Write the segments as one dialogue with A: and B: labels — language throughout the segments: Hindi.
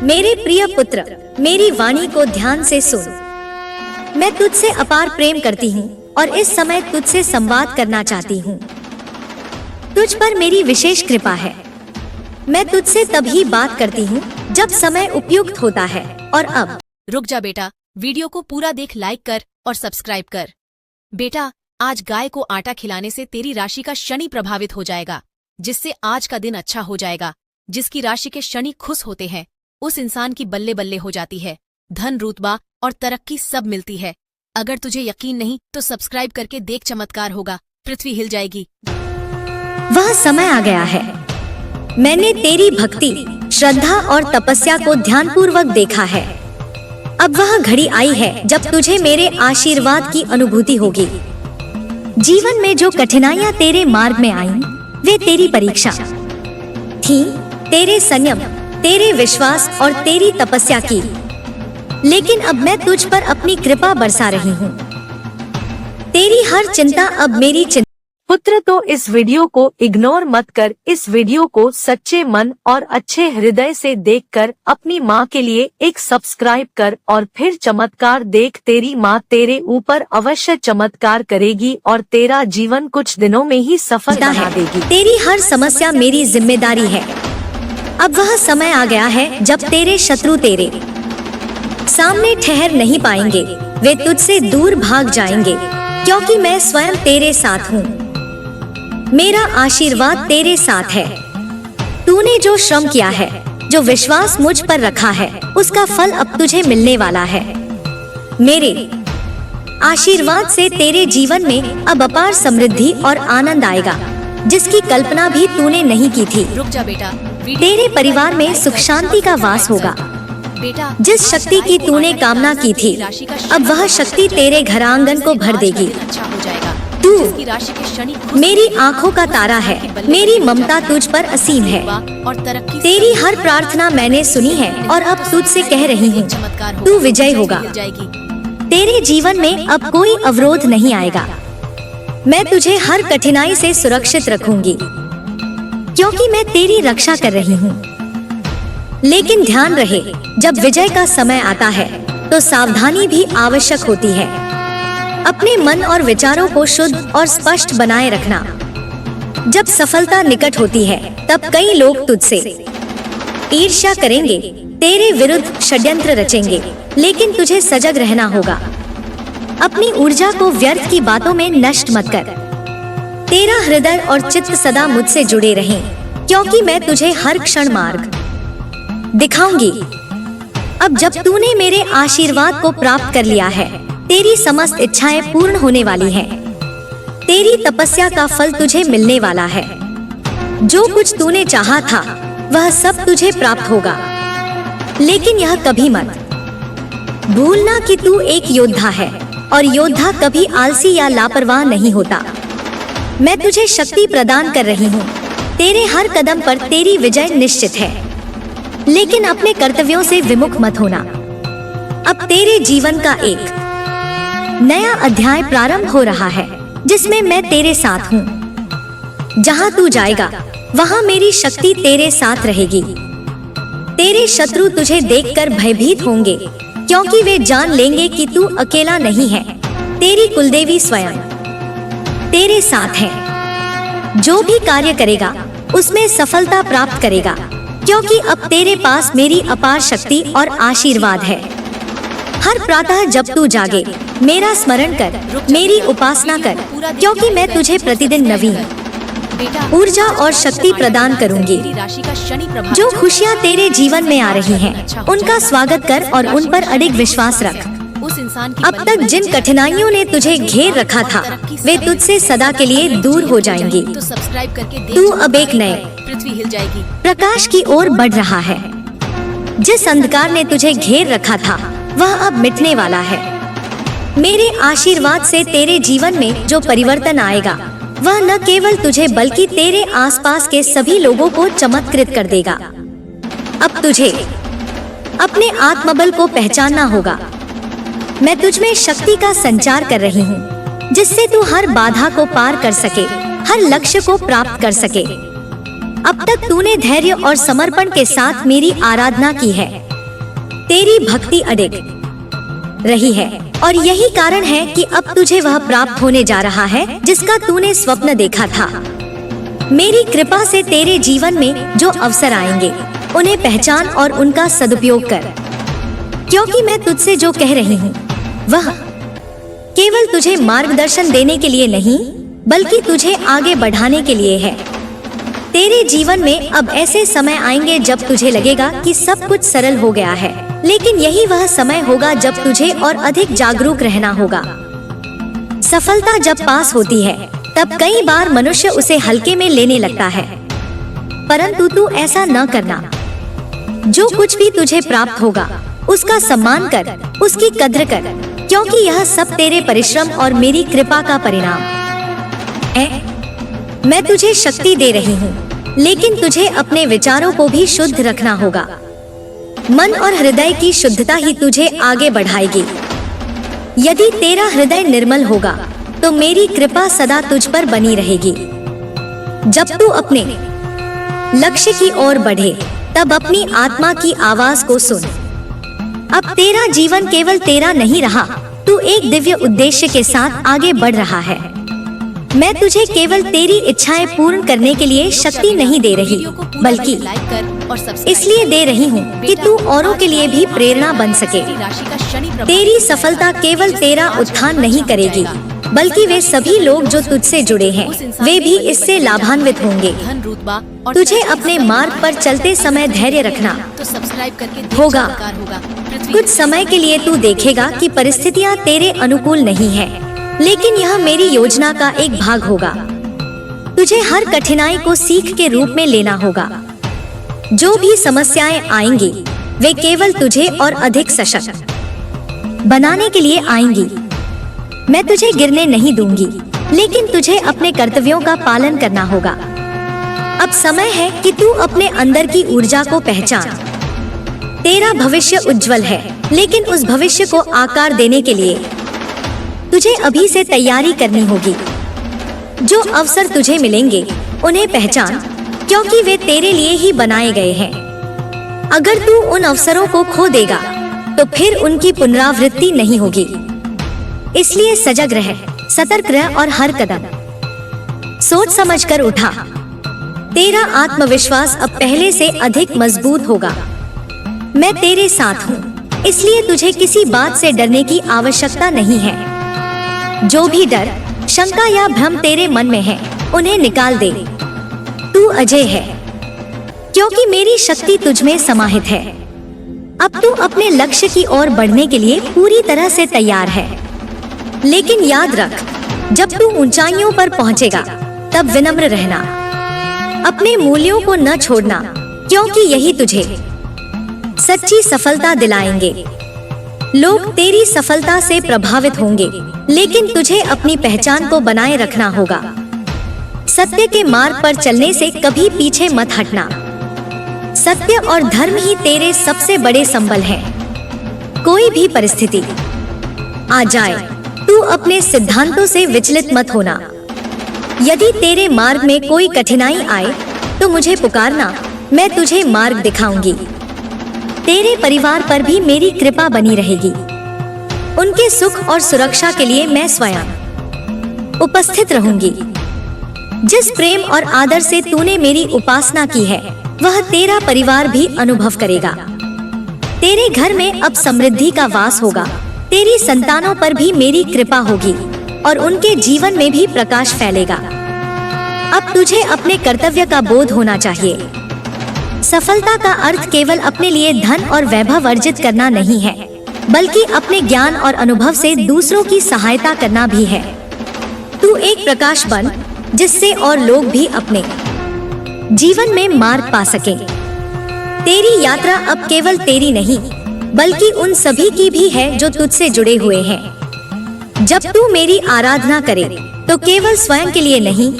A: मेरे प्रिय पुत्र, मेरी वाणी को ध्यान से सुन। मैं तुझसे अपार प्रेम करती हूँ और इस समय तुझसे संवाद करना चाहती हूँ। तुझ पर मेरी विशेष कृपा है। मैं तुझसे तभी बात करती हूँ जब समय उपयुक्त होता है। और अब
B: रुक जा बेटा, वीडियो को पूरा देख, लाइक कर और सब्सक्राइब कर। बेटा, आज गाय को आटा खिलाने से तेरी राशि का शनि प्रभावित हो जाएगा, जिससे आज का दिन अच्छा हो जाएगा। जिसकी राशि के शनि खुश होते हैं उस इंसान की बल्ले बल्ले हो जाती है, धन, रुतबा और तरक्की सब मिलती है। अगर तुझे यकीन नहीं तो सब्सक्राइब करके देख, चमत्कार होगा, पृथ्वी हिल जाएगी।
A: वह समय आ गया है। मैंने तेरी भक्ति, श्रद्धा और तपस्या को ध्यानपूर्वक देखा है। अब वह घड़ी आई है जब तुझे मेरे आशीर्वाद की अनुभूति होगी। जीवन में जो कठिनाइयां तेरे मार्ग में आईं, वे तेरी परीक्षा थी, तेरे संयम, तेरे विश्वास और तेरी तपस्या की। लेकिन अब मैं तुझ पर अपनी कृपा बरसा रही हूँ। तेरी हर चिंता अब मेरी चिंता।
C: पुत्र, तो इस वीडियो को इग्नोर मत कर। इस वीडियो को सच्चे मन और अच्छे हृदय से देखकर अपनी माँ के लिए एक सब्सक्राइब कर और फिर चमत्कार देख। तेरी माँ तेरे ऊपर अवश्य चमत्कार करेगी और तेरा जीवन कुछ दिनों में ही सफल बना देगी।
A: तेरी हर समस्या मेरी जिम्मेदारी है। अब वह समय आ गया है जब तेरे शत्रु तेरे सामने ठहर नहीं पाएंगे। वे तुझसे दूर भाग जाएंगे, क्योंकि मैं स्वयं तेरे साथ हूँ। मेरा आशीर्वाद तेरे साथ है। तूने जो श्रम किया है, जो विश्वास मुझ पर रखा है, उसका फल अब तुझे मिलने वाला है। मेरे आशीर्वाद से तेरे जीवन में अब अपार समृद्धि और आनंद आएगा, जिसकी कल्पना भी तूने नहीं की थी।
B: रुक जा बेटा,
A: तेरे परिवार में सुख शांति का वास होगा।
B: बेटा,
A: जिस शक्ति की तूने कामना की थी, अब वह शक्ति तेरे घर आंगन को भर देगी।
B: अच्छा हो जाएगा।
A: तू
B: जिसकी राशि के शनि
A: मेरी आंखों का तारा है। मेरी ममता तुझ पर असीम है।
B: और तरक्की
A: तेरी हर प्रार्थना मैंने सुनी है और अब तुझसे कह रही हूँ, तू विजय होगा। तेरे जीवन में अब कोई अवरोध नहीं आएगा। मैं तुझे हर कठिनाई से सुरक्षित रखूंगी, क्योंकि मैं तेरी रक्षा कर रही हूँ। लेकिन ध्यान रहे, जब विजय का समय आता है तो सावधानी भी आवश्यक होती है। अपने मन और विचारों को शुद्ध और स्पष्ट बनाए रखना। जब सफलता निकट होती है तब कई लोग तुझसे ईर्ष्या करेंगे, तेरे विरुद्ध षड्यंत्र रचेंगे, लेकिन तुझे सजग रहना होगा। अपनी ऊर्जा को व्यर्थ की बातों में नष्ट मत कर। तेरा हृदय और चित्त सदा मुझसे जुड़े रहें, क्योंकि मैं तुझे हर क्षण मार्ग दिखाऊंगी। अब जब तूने मेरे आशीर्वाद को प्राप्त कर लिया है, तेरी समस्त इच्छाएं पूर्ण होने वाली हैं। तेरी तपस्या का फल तुझे मिलने वाला है। जो कुछ तूने चाहा था वह सब तुझे प्राप्त होगा। लेकिन यह कभी मत भूलना कि तू एक योद्धा है, और योद्धा कभी आलसी या लापरवाह नहीं होता। मैं तुझे शक्ति प्रदान कर रही हूँ। तेरे हर कदम पर तेरी विजय निश्चित है। लेकिन अपने कर्तव्यों से विमुख मत होना। अब तेरे जीवन का एक नया अध्याय प्रारंभ हो रहा है, जिसमें मैं तेरे साथ हूँ। जहाँ तू जाएगा वहाँ मेरी शक्ति तेरे साथ रहेगी। तेरे शत्रु तुझे देखकर भयभीत होंगे, क्योंकि वे जान लेंगे कि तू अकेला नहीं है। तेरी कुलदेवी स्वयं तेरे साथ है। जो भी कार्य करेगा उसमें सफलता प्राप्त करेगा, क्योंकि अब तेरे पास मेरी अपार शक्ति और आशीर्वाद है। हर प्रातः जब तू जागे, मेरा स्मरण कर, मेरी उपासना कर, क्योंकि मैं तुझे प्रतिदिन नवीन ऊर्जा और शक्ति प्रदान करूंगी। जो खुशियाँ तेरे जीवन में आ रही हैं, उनका स्वागत कर और उन पर अडिग विश्वास रख। अब तक जिन कठिनाइयों ने तुझे घेर रखा था, वे तुझसे सदा के लिए दूर हो जाएंगी। तू अब एक नए
B: पृथ्वी हिल जाएगी।
A: प्रकाश की ओर बढ़ रहा है। जिस अंधकार ने तुझे घेर रखा था वह अब मिटने वाला है। मेरे आशीर्वाद से तेरे जीवन में जो परिवर्तन आएगा, वह न केवल तुझे बल्कि तेरे आसपास के सभी लोगों को चमत्कृत कर देगा। अब तुझे अपने आत्मबल को पहचानना होगा। मैं तुझमें शक्ति का संचार कर रही हूँ, जिससे तू हर बाधा को पार कर सके, हर लक्ष्य को प्राप्त कर सके। अब तक तूने धैर्य और समर्पण के साथ मेरी आराधना की है, तेरी भक्ति अडिग रही है और यही कारण है कि अब तुझे वह प्राप्त होने जा रहा है जिसका तूने स्वप्न देखा था। मेरी कृपा से तेरे जीवन में जो अवसर आएंगे उन्हें पहचान और उनका सदुपयोग कर, क्योंकि मैं तुझसे जो कह रही हूँ वह केवल तुझे मार्गदर्शन देने के लिए नहीं बल्कि तुझे आगे बढ़ाने के लिए है। तेरे जीवन में अब ऐसे समय आएंगे जब तुझे लगेगा कि सब कुछ सरल हो गया है, लेकिन यही वह समय होगा जब तुझे और अधिक जागरूक रहना होगा। सफलता जब पास होती है तब कई बार मनुष्य उसे हल्के में लेने लगता है, परंतु तू ऐसा न करना। जो कुछ भी तुझे प्राप्त होगा उसका सम्मान कर, उसकी कद्र कर, क्योंकि यह सब तेरे परिश्रम और मेरी कृपा का परिणाम है। मैं तुझे शक्ति दे रही हूँ, लेकिन तुझे अपने विचारों को भी शुद्ध रखना होगा। मन और हृदय की शुद्धता ही तुझे आगे बढ़ाएगी। यदि तेरा हृदय निर्मल होगा तो मेरी कृपा सदा तुझ पर बनी रहेगी। जब तू अपने लक्ष्य की ओर बढ़े तब अपनी आत्मा की आवाज को सुन। अब तेरा जीवन केवल तेरा नहीं रहा, तू एक दिव्य उद्देश्य के साथ आगे बढ़ रहा है। मैं तुझे केवल तेरी इच्छाएं पूर्ण करने के लिए शक्ति नहीं दे रही, बल्कि इसलिए दे रही हूँ कि तू औरों के लिए भी प्रेरणा बन सके। तेरी सफलता केवल तेरा उत्थान नहीं करेगी, बल्कि वे सभी लोग जो तुझसे जुड़े हैं वे भी इससे लाभान्वित होंगे। तुझे अपने मार्ग पर चलते समय धैर्य रखना होगा। कुछ समय के लिए तू देखेगा कि परिस्थितियाँ तेरे अनुकूल नहीं है, लेकिन यह मेरी योजना का एक भाग होगा। तुझे हर कठिनाई को सीख के रूप में लेना होगा। जो भी समस्याएं आएंगी वे केवल तुझे और अधिक सशक्त बनाने के लिए आएंगी। मैं तुझे गिरने नहीं दूंगी, लेकिन तुझे अपने कर्तव्यों का पालन करना होगा। अब समय है कि तू अपने अंदर की ऊर्जा को पहचान। तेरा भविष्य उज्जवल है, लेकिन उस भविष्य को आकार देने के लिए तुझे अभी से तैयारी करनी होगी। जो अवसर तुझे मिलेंगे उन्हें पहचान, क्योंकि वे तेरे लिए ही बनाए गए हैं। अगर तू उन अवसरों को खो देगा तो फिर उनकी पुनरावृत्ति नहीं होगी। इसलिए सजग रह, सतर्क रह और हर कदम सोच समझ कर उठा। तेरा आत्मविश्वास अब पहले से अधिक मजबूत होगा। मैं तेरे साथ हूँ, इसलिए तुझे किसी बात से डरने की आवश्यकता नहीं है। जो भी डर, शंका या भ्रम तेरे मन में है उन्हें निकाल दे। तू अजय है, क्योंकि मेरी शक्ति तुझ में समाहित है। अब तू अपने लक्ष्य की ओर बढ़ने के लिए पूरी तरह से तैयार है। लेकिन याद रख, जब तू ऊंचाइयों पर पहुंचेगा तब विनम्र रहना। अपने मूल्यों को न छोड़ना, क्योंकि यही तुझे सच्ची सफलता दिलाएंगे। लोग तेरी सफलता से प्रभावित होंगे, लेकिन तुझे अपनी पहचान को बनाए रखना होगा। सत्य के मार्ग पर चलने से कभी पीछे मत हटना। सत्य और धर्म ही तेरे सबसे बड़े संबल हैं। कोई भी परिस्थिति आ जाए, तू अपने सिद्धांतों से विचलित मत होना। यदि तेरे मार्ग में कोई कठिनाई आए तो मुझे पुकारना, मैं तुझे मार्ग दिखाऊंगी। तेरे परिवार पर भी मेरी कृपा बनी रहेगी। उनके सुख और सुरक्षा के लिए मैं स्वयं उपस्थित रहूंगी। जिस प्रेम और आदर से तूने मेरी उपासना की है वह तेरा परिवार भी अनुभव करेगा। तेरे घर में अब समृद्धि का वास होगा। तेरी संतानों पर भी मेरी कृपा होगी और उनके जीवन में भी प्रकाश फैलेगा। अब तुझे अपने कर्तव्य का बोध होना चाहिए। सफलता का अर्थ केवल अपने लिए धन और वैभव अर्जित करना नहीं है, बल्कि अपने ज्ञान और अनुभव से दूसरों की सहायता करना भी है। तू एक प्रकाश बन, जिससे और लोग भी अपने जीवन में मार्ग पा सकें। तेरी यात्रा अब केवल तेरी नहीं, बल्कि उन सभी की भी है जो तुझसे जुड़े हुए हैं। जब तू मेरी आराधना करे तो केवल स्वयं के लिए नहीं,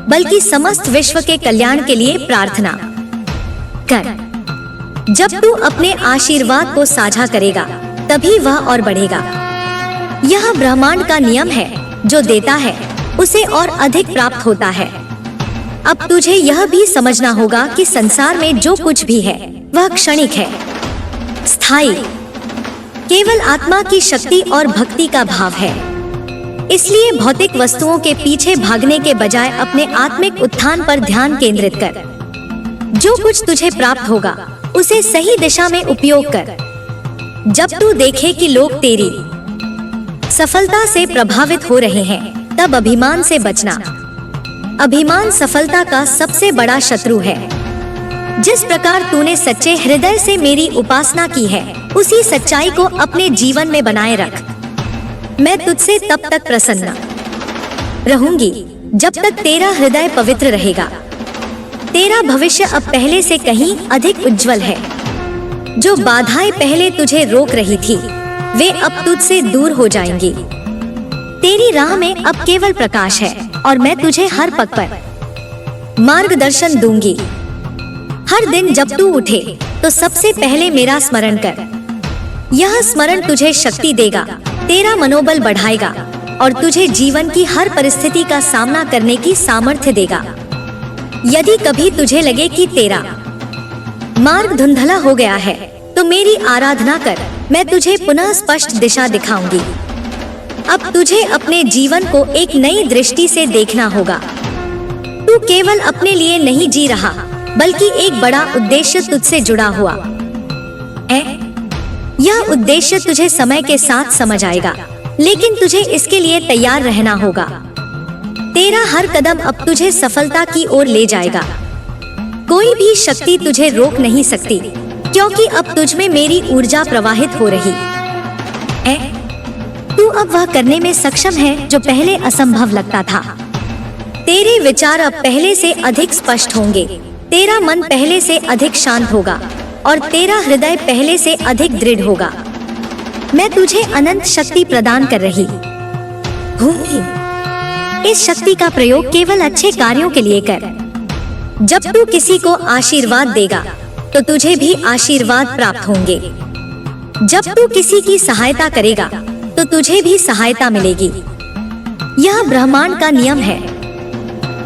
A: बल्कि समस्त विश्व के कल्याण के लिए प्रार्थना कर। जब तू अपने आशीर्वाद को साझा करेगा तभी वह और बढ़ेगा। यह ब्रह्मांड का नियम है, जो देता है उसे और अधिक प्राप्त होता है। अब तुझे यह भी समझना होगा कि संसार में जो कुछ भी है वह क्षणिक है, स्थायी केवल आत्मा की शक्ति और भक्ति का भाव है। इसलिए भौतिक वस्तुओं के पीछे भागने के बजाय अपने आत्मिक उत्थान पर ध्यान केंद्रित कर। जो कुछ तुझे प्राप्त होगा उसे सही दिशा में उपयोग कर। जब तू देखे कि लोग तेरी सफलता से प्रभावित हो रहे हैं, तब अभिमान से बचना। अभिमान सफलता का सबसे बड़ा शत्रु है। जिस प्रकार तूने सच्चे हृदय से मेरी उपासना की है, उसी सच्चाई को अपने जीवन में बनाए रख। मैं तुझसे तब तक प्रसन्न रहूंगी जब तक तेरा हृदय पवित्र रहेगा। तेरा भविष्य अब पहले से कहीं अधिक उज्जवल है। जो बाधाएं पहले तुझे रोक रही थी, वे अब तुझसे दूर हो जाएंगी। तेरी राह में अब केवल प्रकाश है और मैं तुझे हर पग पर मार्गदर्शन दूंगी। हर दिन जब तू उठे तो सबसे पहले मेरा स्मरण कर। यह स्मरण तुझे शक्ति देगा, तेरा मनोबल बढ़ाएगा और तुझे जीवन की हर परिस्थिति का सामना करने की सामर्थ्य देगा। यदि कभी तुझे लगे कि तेरा मार्ग धुंधला हो गया है, तो मेरी आराधना कर, मैं तुझे पुनः स्पष्ट दिशा दिखाऊंगी। अब तुझे अपने जीवन को एक नई दृष्टि से देखना होगा। तू केवल अपने लिए नहीं जी रहा, बल्कि एक बड़ा उद्देश्य तुझसे जुड़ा हुआ है। यह उद्देश्य तुझे समय के साथ समझ आएगा, लेकिन तुझे इसके लिए तैयार रहना होगा। तेरा हर कदम अब तुझे सफलता की ओर ले जाएगा। कोई भी शक्ति तुझे रोक नहीं सकती, क्योंकि अब तुझ में मेरी ऊर्जा प्रवाहित हो रही है। तू अब वह करने में सक्षम है जो पहले असंभव लगता था। तेरे विचार अब पहले से अधिक स्पष्ट होंगे, तेरा मन पहले से अधिक शांत होगा और तेरा हृदय पहले से अधिक दृढ़ होगा। मैं तुझे अनंत शक्ति प्रदान कर रही हूँ। इस शक्ति का प्रयोग केवल अच्छे कार्यों के लिए कर। जब तू किसी को आशीर्वाद देगा, तो तुझे भी आशीर्वाद प्राप्त होंगे। जब तू किसी की सहायता करेगा, तो तुझे भी सहायता मिलेगी। यह ब्रह्मांड का नियम है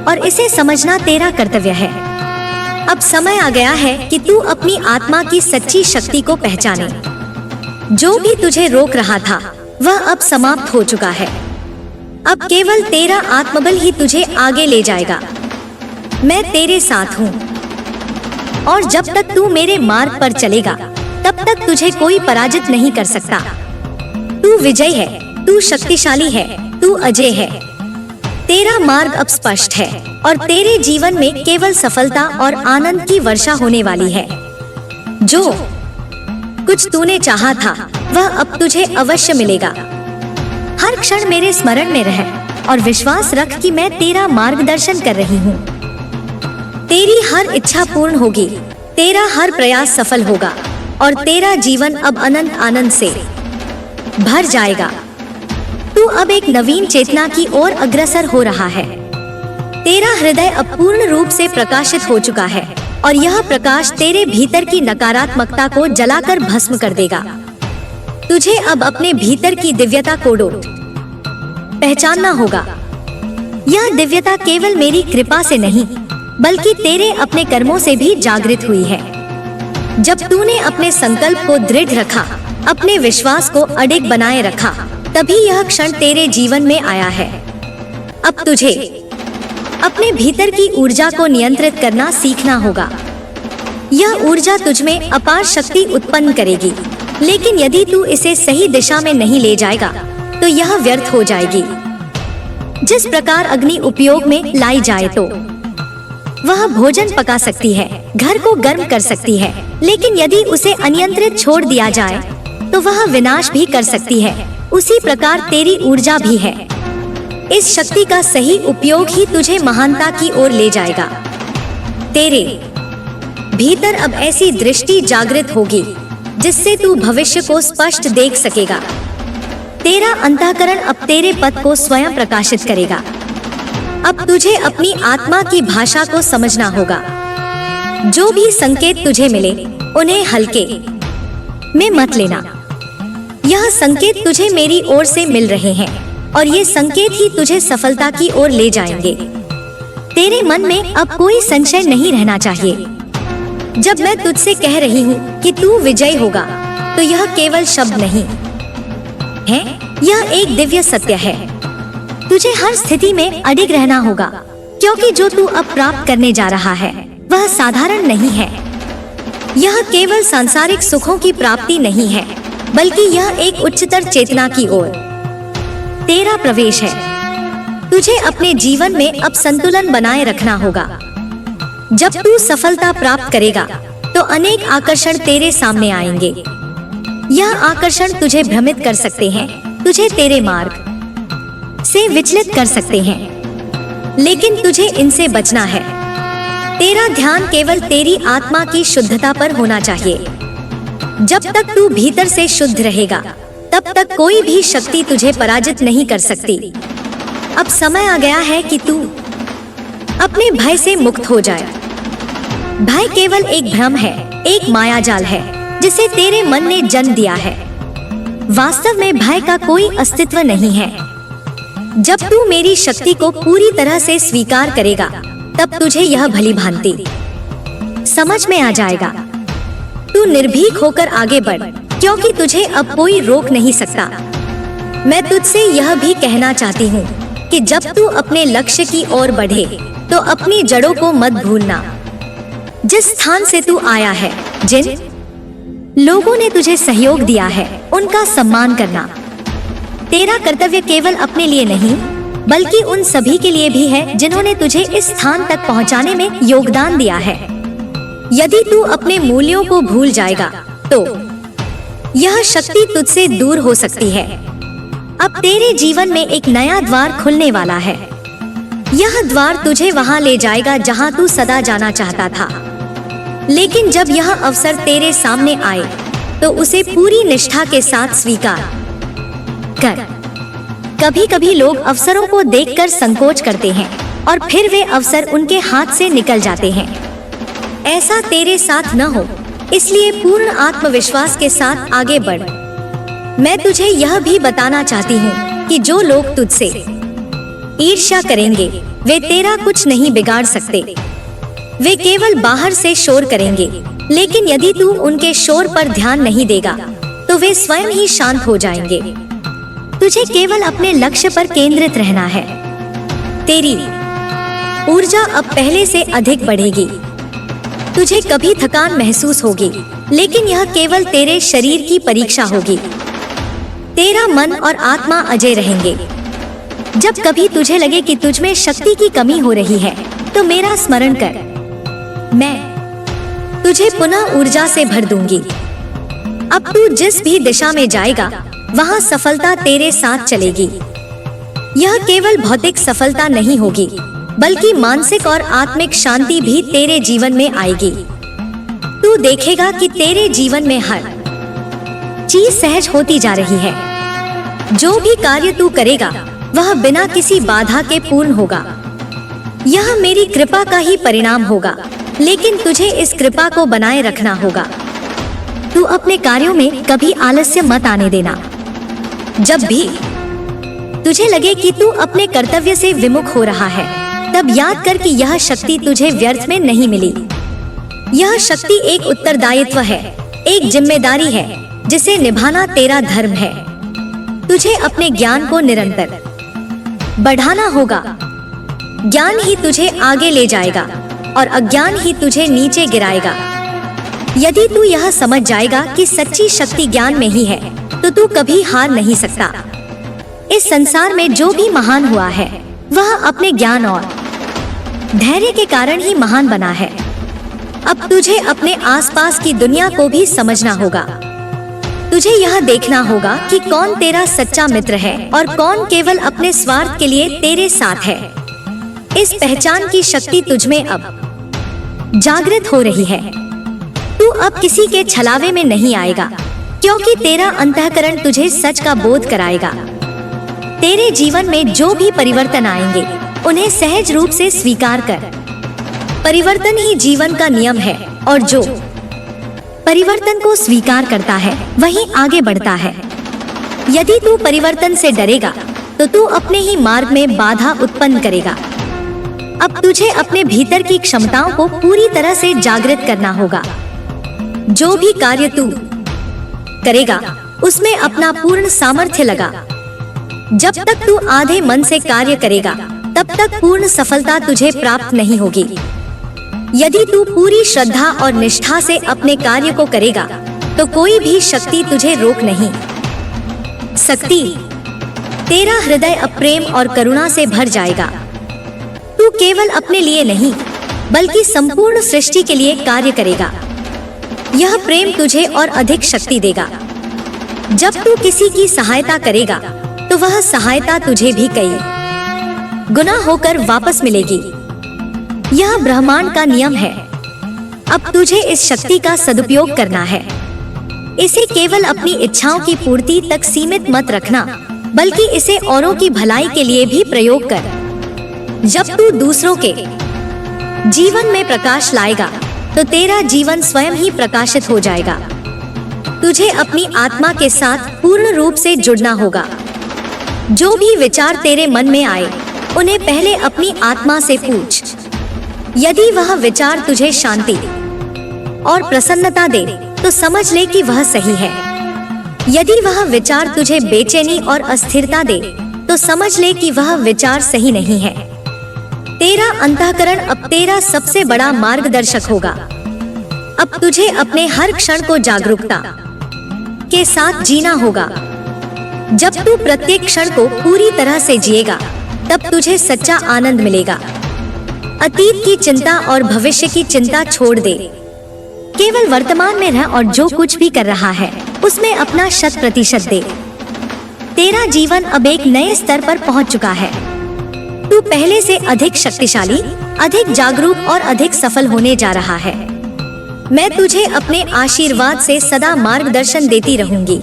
A: और इसे समझना तेरा कर्तव्य है। अब समय आ गया है कि तू अपनी आत्मा की सच्ची शक्ति को पहचाने। जो भी तुझे रोक रहा था, वह अब समाप्त हो चुका है। अब केवल तेरा आत्मबल ही तुझे आगे ले जाएगा। मैं तेरे साथ हूँ और जब तक तू मेरे मार्ग पर चलेगा, तब तक तुझे कोई पराजित नहीं कर सकता। तू विजय है, तू शक्तिशाली है, तू अजय है। तेरा मार्ग अब स्पष्ट है और तेरे जीवन में केवल सफलता और आनंद की वर्षा होने वाली है। जो कुछ तूने चाहा था, वह अब तुझे अवश्य मिलेगा। हर क्षण मेरे स्मरण में रह और विश्वास रख कि मैं तेरा मार्गदर्शन कर रही हूँ। तेरी हर इच्छा पूर्ण होगी, तेरा हर प्रयास सफल होगा और तेरा जीवन अब अनंत आनंद से भर जाएगा। तू अब एक नवीन चेतना की ओर अग्रसर हो रहा है। तेरा हृदय अब पूर्ण रूप से प्रकाशित हो चुका है और यह प्रकाश तेरे भीतर की नकारात्मकता को जलाकर भस्म कर देगा। तुझे अब अपने भीतर की दिव्यता को पहचानना होगा। यह दिव्यता केवल मेरी कृपा से नहीं, बल्कि तेरे अपने कर्मों से भी जागृत हुई है। जब तूने अपने संकल्प को दृढ़ रखा, अपने विश्वास को अडिग बनाए रखा, तभी यह क्षण तेरे जीवन में आया है। अब तुझे अपने भीतर की ऊर्जा को नियंत्रित करना सीखना होगा। यह ऊर्जा तुझ में अपार शक्ति उत्पन्न करेगी, लेकिन यदि तू इसे सही दिशा में नहीं ले जाएगा, तो यह व्यर्थ हो जाएगी। जिस प्रकार अग्नि उपयोग में लाई जाए तो वह भोजन पका सकती है, घर को गर्म कर सकती है, लेकिन यदि उसे अनियंत्रित छोड़ दिया जाए तो वह विनाश भी कर सकती है। उसी प्रकार तेरी ऊर्जा भी है। इस शक्ति का सही उपयोग ही तुझे महानता की ओर ले जाएगा। तेरे भीतर अब ऐसी दृष्टि जागृत होगी जिससे तू भविष्य को स्पष्ट देख सकेगा। तेरा अंतःकरण अब तेरे पथ को स्वयं प्रकाशित करेगा। अब तुझे अपनी आत्मा की भाषा को समझना होगा। जो भी संकेत तुझे मिले, उन्हें हल्के में मत लेना। यह संकेत तुझे मेरी ओर से मिल रहे हैं और ये संकेत ही तुझे सफलता की ओर ले जाएंगे। तेरे मन में अब कोई संशय नहीं रहना चाहिए। जब मैं तुझसे कह रही हूँ कि तू विजयी होगा, तो यह केवल शब्द नहीं है, यह एक दिव्य सत्य है। तुझे हर स्थिति में अडिग रहना होगा, क्योंकि जो तू अब प्राप्त करने जा रहा है वह साधारण नहीं है। यह केवल सांसारिक सुखों की प्राप्ति नहीं है, बल्कि यह एक उच्चतर चेतना की ओर तेरा प्रवेश है। तुझे अपने जीवन में अब संतुलन बनाए रखना होगा। जब तू सफलता प्राप्त करेगा तो अनेक आकर्षण तेरे सामने आएंगे। यह आकर्षण तुझे भ्रमित कर सकते हैं, तुझे तेरे मार्ग से विचलित कर सकते हैं, लेकिन तुझे इनसे बचना है। तेरा ध्यान केवल तेरी आत्मा की शुद्धता पर होना चाहिए। जब तक तू भीतर से शुद्ध रहेगा, तब तक कोई भी शक्ति तुझे पराजित नहीं कर सकती। अब समय आ गया है कि तू अपने भय से मुक्त हो जाए। भय केवल एक भ्रम है, एक मायाजाल है जिसे तेरे मन ने जन्म दिया है। वास्तव में भय का कोई अस्तित्व नहीं है। जब तू मेरी शक्ति को पूरी तरह से स्वीकार करेगा, तब तुझे यह भली भांति समझ में आ जाएगा। तू निर्भीक होकर आगे बढ़, क्योंकि तुझे अब कोई रोक नहीं सकता। मैं तुझसे यह भी कहना चाहती हूँ कि जब तू अपने लक्ष्य की ओर बढ़े तो अपनी जड़ों को मत भूलना। जिस स्थान से तू आया है, जिन लोगों ने तुझे सहयोग दिया है, उनका सम्मान करना। तेरा कर्तव्य केवल अपने लिए नहीं, बल्कि उन सभी के लिए भी है जिन्होंने तुझे इस स्थान तक पहुंचाने में योगदान दिया है। यदि तू अपने मूल्यों को भूल जाएगा तो यह शक्ति तुझसे दूर हो सकती है। अब तेरे जीवन में एक नया द्वार खुलने वाला है। यह द्वार तुझे वहां ले जाएगा जहां तू सदा जाना चाहता था। लेकिन जब यह अवसर तेरे सामने आए तो उसे पूरी निष्ठा के साथ स्वीकार कर। कभी कभी लोग अवसरों को देखकर संकोच करते हैं और फिर वे अवसर उनके हाथ से निकल जाते हैं। ऐसा तेरे साथ न हो, इसलिए पूर्ण आत्मविश्वास के साथ आगे बढ़। मैं तुझे यह भी बताना चाहती हूँ कि जो लोग तुझसे ईर्ष्या करेंगे वे तेरा कुछ नहीं बिगाड़ सकते। वे केवल बाहर से शोर करेंगे, लेकिन यदि तू उनके शोर पर ध्यान नहीं देगा तो वे स्वयं ही शांत हो जाएंगे। तुझे केवल अपने लक्ष्य पर केंद्रित रहना है। तेरी ऊर्जा अब पहले से अधिक बढ़ेगी। तुझे कभी थकान महसूस होगी, लेकिन यह केवल तेरे शरीर की परीक्षा होगी। तेरा मन और आत्मा अजय रहेंगे। जब कभी तुझे लगे कि तुझ में शक्ति की कमी हो रही है, तो मेरा स्मरण कर। मैं तुझे पुनः ऊर्जा से भर दूंगी। अब तू जिस भी दिशा में जाएगा, वहां सफलता तेरे साथ चलेगी। यह केवल भौतिक सफलता नहीं होगी, बल्कि मानसिक और आत्मिक शांति भी तेरे जीवन में आएगी। तू देखेगा कि तेरे जीवन में हर चीज सहज होती जा रही है। जो भी कार्य तू करेगा वह बिना किसी बाधा के पूर्ण होगा। यह मेरी कृपा का ही परिणाम होगा, लेकिन तुझे इस कृपा को बनाए रखना होगा। तू अपने कार्यों में कभी आलस्य मत आने देना। जब भी तुझे लगे कि तू अपने कर्तव्य से विमुख हो रहा है, तब याद कर कि यह शक्ति तुझे व्यर्थ में नहीं मिली। यह शक्ति एक उत्तरदायित्व है, एक जिम्मेदारी है जिसे निभाना तेरा धर्म है। तुझे अपने ज्ञान को निरंतर बढ़ाना होगा। ज्ञान ही तुझे आगे ले जाएगा और अज्ञान ही तुझे नीचे गिराएगा। यदि तू यह समझ जाएगा कि सच्ची शक्ति ज्ञान में ही है, तो तू कभी हार नहीं सकता। इस संसार में जो भी महान हुआ है, वह अपने ज्ञान और धैर्य के कारण ही महान बना है। अब तुझे अपने आसपास की दुनिया को भी समझना होगा। तुझे यह देखना होगा कि कौन तेरा सच्चा मित्र है और कौन केवल अपने स्वार्थ के लिए तेरे साथ है। इस पहचान की शक्ति तुझमें अब जागृत हो रही है। तू अब किसी के छलावे में नहीं आएगा, क्योंकि तेरा अंतःकरण तुझे सच का बोध कराएगा। तेरे जीवन में जो भी परिवर्तन आएंगे, उन्हें सहज रूप से स्वीकार कर। परिवर्तन ही जीवन का नियम है, और जो परिवर्तन को स्वीकार करता है वही आगे बढ़ता है। यदि तू परिवर्तन से डरेगा, तो तू अपने ही मार्ग में बाधा उत्पन्न करेगा। अब तुझे अपने भीतर की क्षमताओं को पूरी तरह से जागृत करना होगा। जो भी कार्य तू करेगा उसमें अपना पूर्ण सामर्थ्य लगा। जब तक तू आधे मन से कार्य करेगा तब तक पूर्ण सफलता तुझे प्राप्त नहीं होगी। यदि तू पूरी श्रद्धा और निष्ठा से अपने कार्य को करेगा तो कोई भी शक्ति तुझे रोक नहीं सकती। तेरा हृदय अब प्रेम और करुणा से भर जाएगा। तू केवल अपने लिए नहीं बल्कि संपूर्ण सृष्टि के लिए कार्य करेगा। यह प्रेम तुझे और अधिक शक्ति देगा। जब तू किसी की सहायता करेगा तो वह सहायता तुझे भी कई गुना होकर वापस मिलेगी। यह ब्रह्मांड का नियम है। अब तुझे इस शक्ति का सदुपयोग करना है। इसे केवल अपनी इच्छाओं की पूर्ति तक सीमित मत रखना बल्कि इसे औरों की भलाई के लिए भी प्रयोग कर। जब तू दूसरों के जीवन में प्रकाश लाएगा तो तेरा जीवन स्वयं ही प्रकाशित हो जाएगा। तुझे अपनी आत्मा के साथ पूर्ण रूप से जुड़ना होगा। जो भी विचार तेरे मन में आए उन्हें पहले अपनी आत्मा से पूछ। यदि वह विचार तुझे शांति और प्रसन्नता दे तो समझ ले कि वह सही है। यदि वह विचार तुझे बेचैनी और अस्थिरता दे तो समझ ले कि वह विचार सही नहीं है। तेरा अंतःकरण अब तेरा सबसे बड़ा मार्गदर्शक होगा। अब तुझे अपने हर क्षण को जागरूकता के साथ जीना होगा। जब तू प्रत्येक क्षण को पूरी तरह से जिएगा तब तुझे सच्चा आनंद मिलेगा। अतीत की चिंता और भविष्य की चिंता छोड़ दे। केवल वर्तमान में रह और जो कुछ भी कर रहा है उसमें अपना 100% दे। तेरा जीवन अब एक नए स्तर पर पहुंच चुका है। तू पहले से अधिक शक्तिशाली, अधिक जागरूक और अधिक सफल होने जा रहा है। मैं तुझे अपने आशीर्वाद से सदा मार्गदर्शन देती रहूंगी।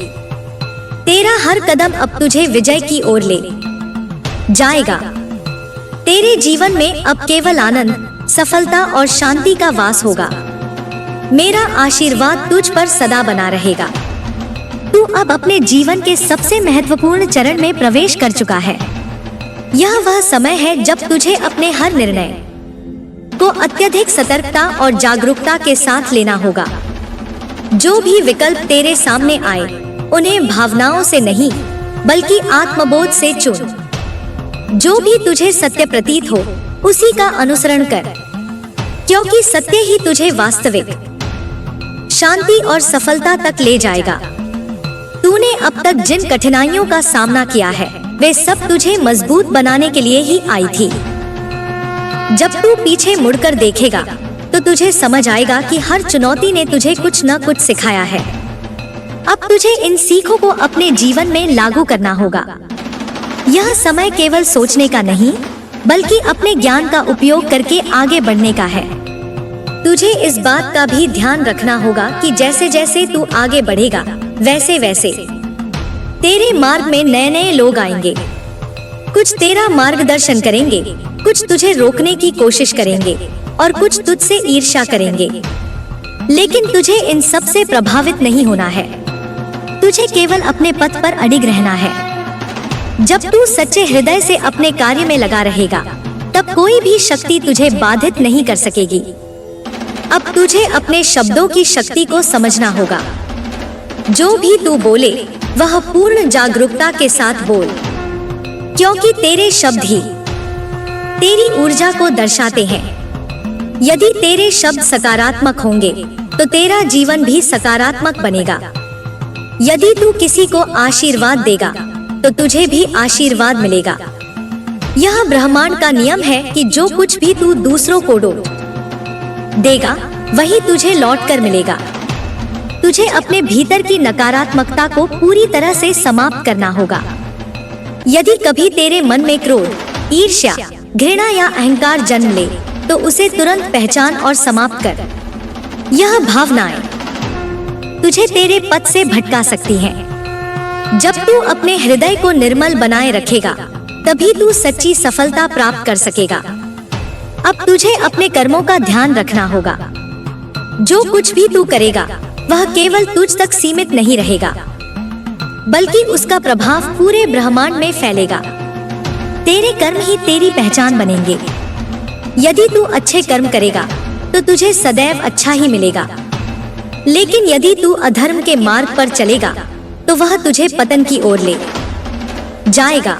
A: तेरा हर कदम अब तुझे विजय की ओर ले जाएगा। तेरे जीवन में अब केवल आनंद, सफलता और शांति का वास होगा। मेरा आशीर्वाद तुझ पर सदा बना रहेगा। तू अब अपने जीवन के सबसे महत्वपूर्ण चरण में प्रवेश कर चुका है। यह वह समय है जब तुझे अपने हर निर्णय को अत्यधिक सतर्कता और जागरूकता के साथ लेना होगा। जो भी विकल्प तेरे सामने आए उन्हें भावनाओं से नहीं बल्कि आत्मबोध से चुन। जो भी तुझे सत्य प्रतीत हो उसी का अनुसरण कर, क्योंकि सत्य ही तुझे वास्तविक शांति और सफलता तक ले जाएगा। तूने अब तक जिन कठिनाइयों का सामना किया है वे सब तुझे मजबूत बनाने के लिए ही आई थी। जब तू पीछे मुड़कर देखेगा तो तुझे समझ आएगा कि हर चुनौती ने तुझे कुछ न कुछ सिखाया है। अब तुझे इन सीखों को अपने जीवन में लागू करना होगा। यह समय केवल सोचने का नहीं बल्कि अपने ज्ञान का उपयोग करके आगे बढ़ने का है। तुझे इस बात का भी ध्यान रखना होगा कि जैसे जैसे तू आगे बढ़ेगा वैसे वैसे तेरे मार्ग में नए नए लोग आएंगे। कुछ तेरा मार्गदर्शन करेंगे, कुछ तुझे रोकने की कोशिश करेंगे और कुछ तुझसे ईर्ष्या करेंगे। लेकिन तुझे इन सब से प्रभावित नहीं होना है। तुझे केवल अपने पथ पर अडिग रहना है। जब तू सच्चे हृदय से अपने कार्य में लगा रहेगा तब कोई भी शक्ति तुझे बाधित नहीं कर सकेगी। अब तुझे अपने शब्दों की शक्ति को समझना होगा। जो भी तू बोले वह पूर्ण जागरूकता के साथ बोल, क्योंकि तेरे शब्द ही तेरी ऊर्जा को दर्शाते हैं। यदि तेरे शब्द सकारात्मक होंगे तो तेरा जीवन भी सकारात्मक बनेगा। यदि तू किसी को आशीर्वाद देगा तो तुझे भी आशीर्वाद मिलेगा। यह ब्रह्मांड का नियम है कि जो कुछ भी तू दूसरों को देगा वही तुझे लौट कर मिलेगा। तुझे अपने भीतर की नकारात्मकता को पूरी तरह से समाप्त करना होगा। यदि कभी तेरे मन में क्रोध, ईर्ष्या, घृणा या अहंकार जन्म ले तो उसे तुरंत पहचान और समाप्त कर। यह भावनाएं तुझे तेरे पथ से भटका सकती हैं। जब तू अपने हृदय को निर्मल बनाए रखेगा तभी तू सच्ची सफलता प्राप्त कर सकेगा। अब तुझे अपने कर्मों का ध्यान रखना होगा। जो कुछ भी तू करेगा वह केवल तुझ तक सीमित नहीं रहेगा बल्कि उसका प्रभाव पूरे ब्रह्मांड में फैलेगा। तेरे कर्म ही तेरी पहचान बनेंगे। यदि तू अच्छे कर्म करेगा तो तुझे सदैव अच्छा ही मिलेगा। लेकिन यदि तू अधर्म के मार्ग पर चलेगा तो वह तुझे पतन की ओर ले जाएगा।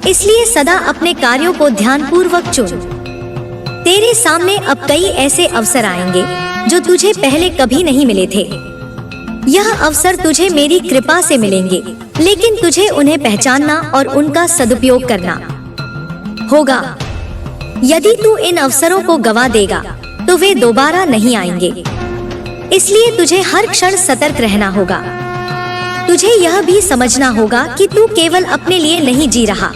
A: इसलिए सदा अपने कार्यों को ध्यानपूर्वक चुन। तेरे सामने अब कई ऐसे अवसर आएंगे जो तुझे पहले कभी नहीं मिले थे। यह अवसर तुझे मेरी कृपा से मिलेंगे, लेकिन तुझे उन्हें पहचानना और उनका सदुपयोग करना होगा। यदि तू इन अवसरों को गवा देगा तो वे दोबारा नहीं आएंगे। इसलिए तुझे हर क्षण सतर्क रहना होगा। तुझे यह भी समझना होगा कि तू केवल अपने लिए नहीं जी रहा।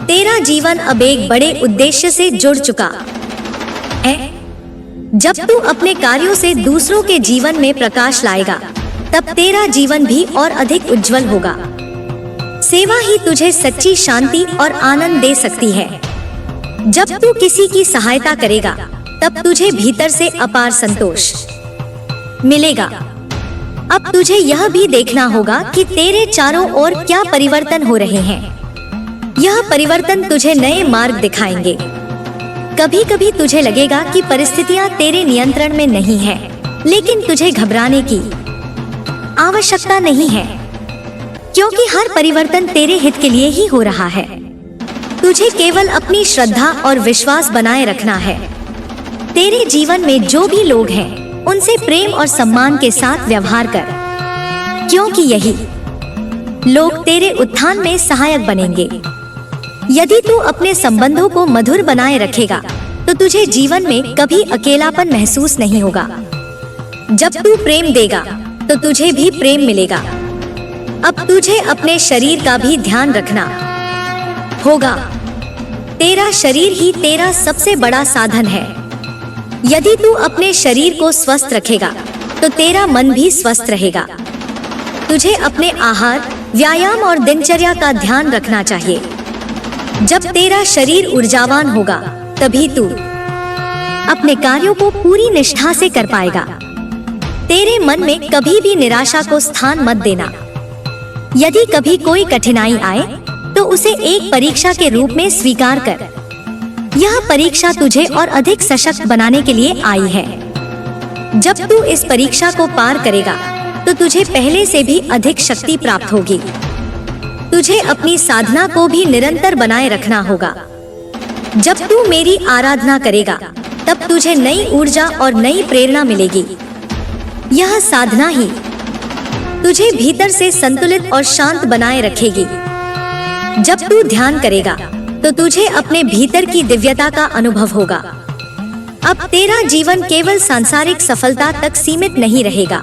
A: तेरा जीवन अब एक बड़े उद्देश्य से जुड़ चुका है। जब तू अपने कार्यों से दूसरों के जीवन में प्रकाश लाएगा, तब तेरा जीवन भी और अधिक उज्जवल होगा। सेवा ही तुझे सच्ची शांति और आनंद दे सकती है। जब तू किसी की सहायता करेगा, तब तुझे भीतर से अपार संतोष मिलेगा। अब तुझे यह भी देखना होगा कि तेरे चारों ओर क्या परिवर्तन हो रहे हैं। यह परिवर्तन तुझे नए मार्ग दिखाएंगे। कभी कभी तुझे लगेगा कि परिस्थितियां तेरे नियंत्रण में नहीं है, लेकिन तुझे घबराने की आवश्यकता नहीं है, क्योंकि हर परिवर्तन तेरे हित के लिए ही हो रहा है। तुझे केवल अपनी श्रद्धा और विश्वास बनाए रखना है। तेरे जीवन में जो भी लोग हैं, उनसे प्रेम और सम्मान के साथ व्यवहार कर, क्योंकि यही लोग तेरे उत्थान में सहायक बनेंगे। यदि तू अपने संबंधों को मधुर बनाए रखेगा, तो तुझे जीवन में कभी अकेलापन महसूस नहीं होगा। जब तू प्रेम देगा, तो तुझे भी प्रेम मिलेगा। अब तुझे अपने शरीर का भी ध्यान रखना होगा। तेरा शरीर ही तेरा सबसे बड़ा साधन है। यदि तू अपने शरीर को स्वस्थ रखेगा, तो तेरा मन भी स्वस्थ रहेगा। तुझे अपने आहार, व्यायाम और दिनचर्या का ध्यान रखना चाहिए। जब तेरा शरीर ऊर्जावान होगा, तभी तू अपने कार्यों को पूरी निष्ठा से कर पाएगा। तेरे मन में कभी भी निराशा को स्थान मत देना। यदि कभी कोई कठिनाई आए, तो उसे एक परीक्षा के रूप में स्वीकार कर। यह परीक्षा तुझे और अधिक सशक्त बनाने के लिए आई है। जब तू इस परीक्षा को पार करेगा, तो तुझे पहले से भी अधिक शक्ति प्राप्त होगी। तुझे अपनी साधना को भी निरंतर बनाए रखना होगा। जब तू मेरी आराधना करेगा, तब तुझे नई ऊर्जा और नई प्रेरणा मिलेगी। यह साधना ही तुझे भीतर से संतुलित और शांत बनाए रखेगी। जब तू ध्यान करेगा, तो तुझे अपने भीतर की दिव्यता का अनुभव होगा। अब तेरा जीवन केवल सांसारिक सफलता तक सीमित नहीं रहेगा।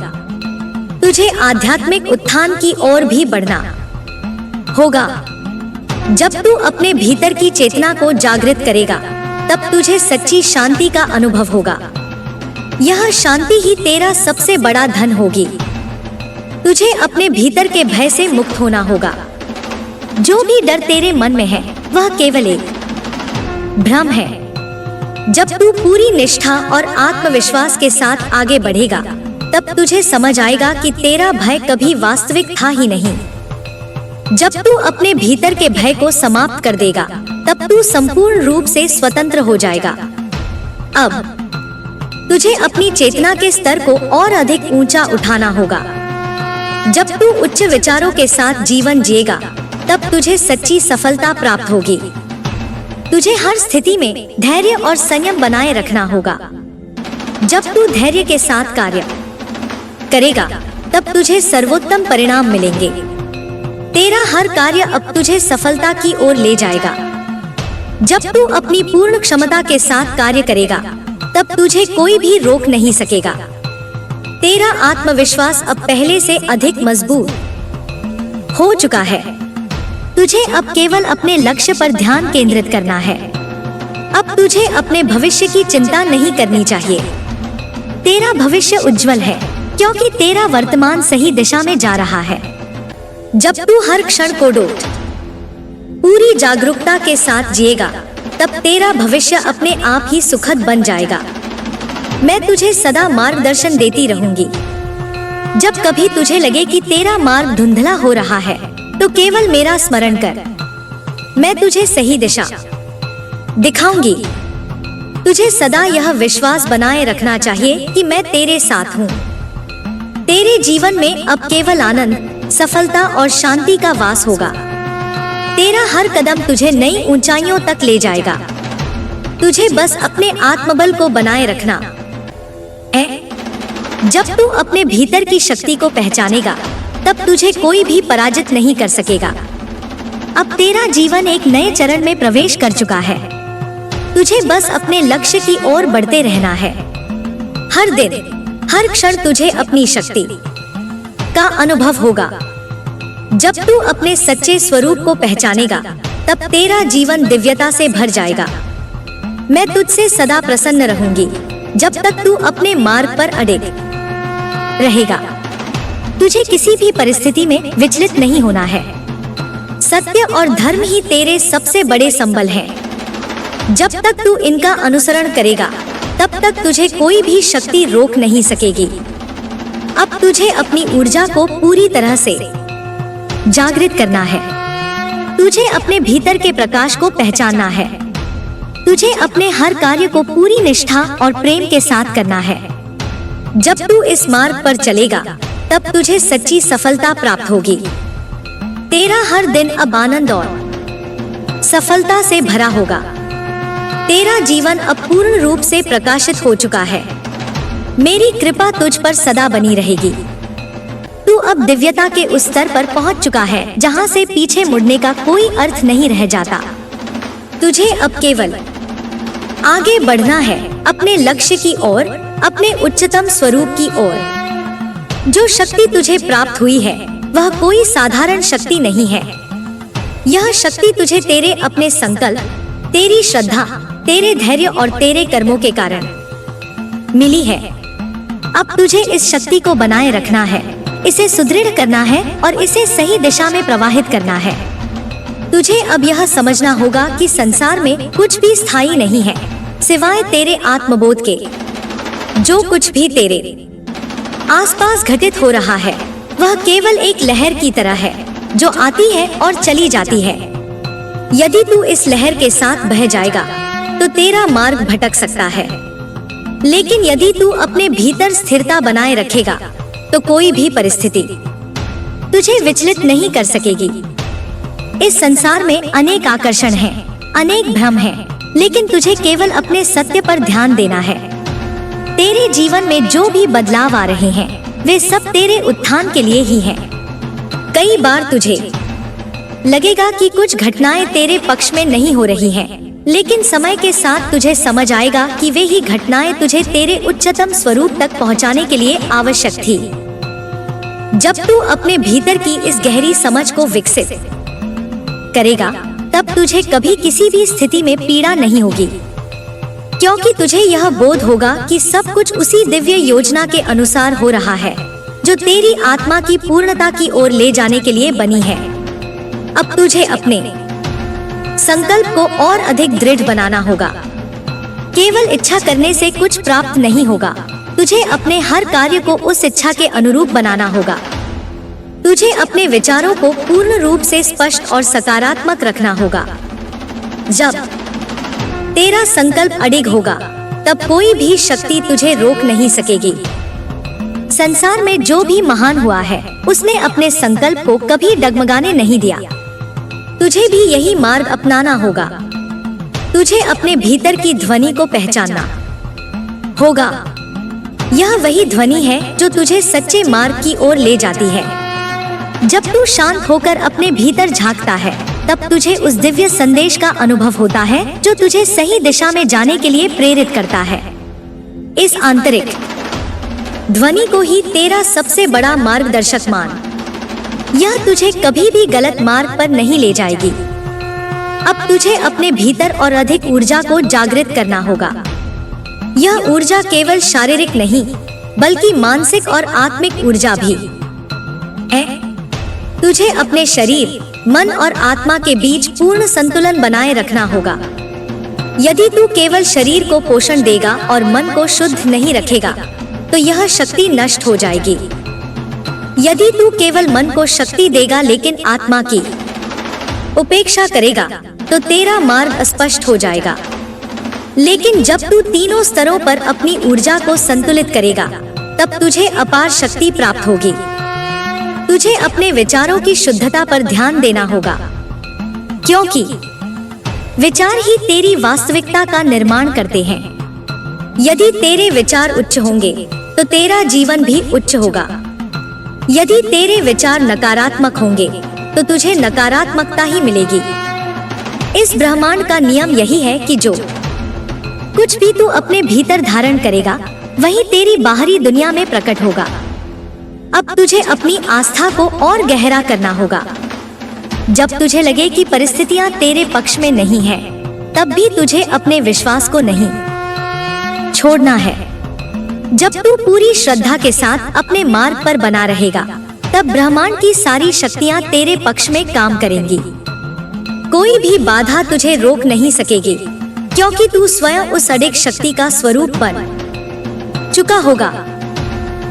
A: तुझे आध्यात्मिक उत्थान की ओर भी बढ़ना होगा। जब तू अपने भीतर की चेतना को जागृत करेगा, तब तुझे सच्ची शांति का अनुभव होगा। यह शांति ही तेरा सबसे बड़ा धन होगी। तुझे अपने भीतर के भय से मुक्त होना होगा। जो भी डर तेरे मन में है, वह केवल एक भ्रम है। जब तू पूरी निष्ठा और आत्मविश्वास के साथ आगे बढ़ेगा, तब तुझे समझ आएगा कि तेरा भय कभी वास्तविक था ही नहीं। जब तू अपने भीतर के भय को समाप्त कर देगा, तब तू संपूर्ण रूप से स्वतंत्र हो जाएगा। अब तुझे अपनी चेतना के स्तर को और अधिक ऊंचा उठाना होगा। जब तू उच्च विचारों के साथ जीवन जिएगा, तब तुझे सच्ची सफलता प्राप्त होगी। तुझे हर स्थिति में धैर्य और संयम बनाए रखना होगा। जब तू धैर्य के साथ कार्य करेगा, तब तुझे सर्वोत्तम परिणाम मिलेंगे। तेरा हर कार्य अब तुझे सफलता की ओर ले जाएगा। जब तू अपनी पूर्ण क्षमता के साथ कार्य करेगा, तब तुझे कोई भी रोक नहीं सकेगा। तेरा आत्मविश्वास अब पहले से अधिक मजबूत हो चुका है। तुझे अब केवल अपने लक्ष्य पर ध्यान केंद्रित करना है। अब तुझे अपने भविष्य की चिंता नहीं करनी चाहिए। तेरा भविष्य उज्जवल है, क्योंकि तेरा वर्तमान सही दिशा में जा रहा है। जब तू हर क्षण को पूरी जागरूकता के साथ जिएगा, तब तेरा भविष्य अपने आप ही सुखद बन जाएगा। मैं तुझे सदा मार्गदर्शन देती रहूंगी। जब कभी तुझे लगे कि तेरा मार्ग धुंधला हो रहा है, तो केवल मेरा स्मरण कर। मैं तुझे सही दिशा दिखाऊंगी। तुझे सदा यह विश्वास बनाए रखना चाहिए कि मैं तेरे साथ हूँ। तेरे जीवन में अब केवल आनंद, सफलता और शांति का वास होगा। तेरा हर कदम तुझे नई ऊंचाइयों तक ले जाएगा। तुझे बस अपने आत्मबल को बनाए रखना है। जब तू अपने भीतर की शक्ति को पहचानेगा, तब तुझे कोई भी पराजित नहीं कर सकेगा। अब तेरा जीवन एक नए चरण में प्रवेश कर चुका है। तुझे बस अपने लक्ष्य की ओर बढ़ते रहना है। हर दिन, हर क्षण तुझे अपनी शक्ति का अनुभव होगा। जब तू अपने सच्चे स्वरूप को पहचानेगा, तब तेरा जीवन दिव्यता से भर जाएगा। मैं तुझसे सदा प्रसन्न रहूंगी, जब तक तू अपने मार्ग पर अड़िग रहेगा। तुझे किसी भी परिस्थिति में विचलित नहीं होना है। सत्य और धर्म ही तेरे सबसे बड़े संबल हैं। जब तक तू इनका अनुसरण करेगा, तब तक तुझे कोई भी शक्ति रोक नहीं सकेगी। अब तुझे अपनी ऊर्जा को पूरी तरह से जागृत करना है। तुझे अपने भीतर के प्रकाश को पहचानना है। तुझे अपने हर कार्य को पूरी निष्ठा और प्रेम के साथ करना है। जब तू इस मार्ग पर चलेगा, तब तुझे सच्ची सफलता प्राप्त होगी। तेरा हर दिन अब आनंद और सफलता से भरा होगा। तेरा जीवन अब पूर्ण रूप से प्रकाशित हो चुका है। मेरी कृपा तुझ पर सदा बनी रहेगी। तू अब दिव्यता के उस स्तर पर पहुंच चुका है, जहां से पीछे मुड़ने का कोई अर्थ नहीं रह जाता। तुझे अब केवल आगे बढ़ना है, अपने लक्ष्य की ओर, अपने उच्चतम स्वरूप की ओर। जो शक्ति तुझे प्राप्त हुई है, वह कोई साधारण शक्ति नहीं है। यह शक्ति तुझे तेरे अपने संकल्प, तेरी श्रद्धा, तेरे धैर्य और तेरे कर्मों के कारण मिली है। अब तुझे इस शक्ति को बनाए रखना है, इसे सुदृढ़ करना है और इसे सही दिशा में प्रवाहित करना है। तुझे अब यह समझना होगा कि संसार में कुछ भी स्थायी नहीं है, सिवाय तेरे आत्मबोध के। जो कुछ भी तेरे आसपास घटित हो रहा है, वह केवल एक लहर की तरह है, जो आती है और चली जाती है। यदि तू इस लहर के साथ बह जाएगा, तो तेरा मार्ग भटक सकता है। लेकिन यदि तू अपने भीतर स्थिरता बनाए रखेगा, तो कोई भी परिस्थिति तुझे विचलित नहीं कर सकेगी। इस संसार में अनेक आकर्षण हैं, अनेक भ्रम हैं, लेकिन तुझे केवल अपने सत्य पर ध्यान देना है। तेरे जीवन में जो भी बदलाव आ रहे हैं, वे सब तेरे उत्थान के लिए ही हैं। कई बार तुझे लगेगा कि कुछ घटनाएं तेरे पक्ष में नहीं हो रही हैं, लेकिन समय के साथ तुझे समझ आएगा कि वे ही घटनाएं तुझे तेरे उच्चतम स्वरूप तक पहुंचाने के लिए आवश्यक थी। जब तू अपने भीतर की इस गहरी समझ को विकसित करेगा, तब तुझे कभी किसी भी स्थिति में पीड़ा नहीं होगी, क्योंकि तुझे यह बोध होगा कि सब कुछ उसी दिव्य योजना के अनुसार हो रहा है, जो तेरी आत्मा की पूर्णता की ओर ले जाने के लिए बनी है। अब तुझे अपने संकल्प को और अधिक दृढ़ बनाना होगा। केवल इच्छा करने से कुछ प्राप्त नहीं होगा। तुझे अपने हर कार्य को उस इच्छा के अनुरूप बनाना होगा। तुझे अपने विचारों को पूर्ण रूप से स्पष्ट और सकारात्मक रखना होगा। जब तेरा संकल्प अडिग होगा, तब कोई भी शक्ति तुझे रोक नहीं सकेगी। संसार में जो भी महान हुआ है, उसने अपने संकल्प को कभी डगमगाने नहीं दिया। तुझे भी यही मार्ग अपनाना होगा। तुझे अपने भीतर की ध्वनि को पहचानना होगा। यह वही ध्वनि है जो तुझे सच्चे मार्ग की ओर ले जाती है। जब तू शांत होकर अपने भीतर झांकता है, तब तुझे उस दिव्य संदेश का अनुभव होता है जो तुझे सही दिशा में जाने के लिए प्रेरित करता है। इस आंतरिक ध्वनि को ही तेरा सबसे बड़ा मार्गदर्शक मान। यह तुझे कभी भी गलत मार्ग पर नहीं ले जाएगी। अब तुझे अपने भीतर और अधिक ऊर्जा को जागृत करना होगा। यह ऊर्जा केवल शारीरिक नहीं, बल्कि मानसिक और आत्मिक ऊर्जा भी है। तुझे अपने शरीर, मन और आत्मा के बीच पूर्ण संतुलन बनाए रखना होगा। यदि तू केवल शरीर को पोषण देगा और मन को शुद्ध नहीं रखेगा, तो यह शक्ति नष्ट हो जाएगी। यदि तू केवल मन को शक्ति देगा लेकिन आत्मा की उपेक्षा करेगा, तो तेरा मार्ग स्पष्ट हो जाएगा। लेकिन जब तू तीनों स्तरों पर अपनी ऊर्जा को संतुलित करेगा, तब तुझे अपार शक्ति प्राप्त होगी। तुझे अपने विचारों की शुद्धता पर ध्यान देना होगा, क्योंकि विचार ही तेरी वास्तविकता का निर्माण करते हैं। यदि तेरे विचार उच्च होंगे तो तेरा जीवन भी उच्च होगा। यदि तेरे विचार नकारात्मक होंगे तो तुझे नकारात्मकता ही मिलेगी। इस ब्रह्मांड का नियम यही है कि जो कुछ भी तू अपने भीतर धारण करेगा वही तेरी बाहरी दुनिया में प्रकट होगा। अब तुझे अपनी आस्था को और गहरा करना होगा। जब तुझे लगे कि परिस्थितियां तेरे पक्ष में नहीं है, तब भी तुझे अपने विश्वास को नहीं छोड़ना है। जब तू पूरी श्रद्धा के साथ अपने मार्ग पर बना रहेगा, तब ब्रह्मांड की सारी शक्तियां तेरे पक्ष में काम करेंगी। कोई भी बाधा तुझे रोक नहीं सकेगी, क्योंकि तू स्वयं उस अडिग शक्ति का स्वरूप बन चुका होगा।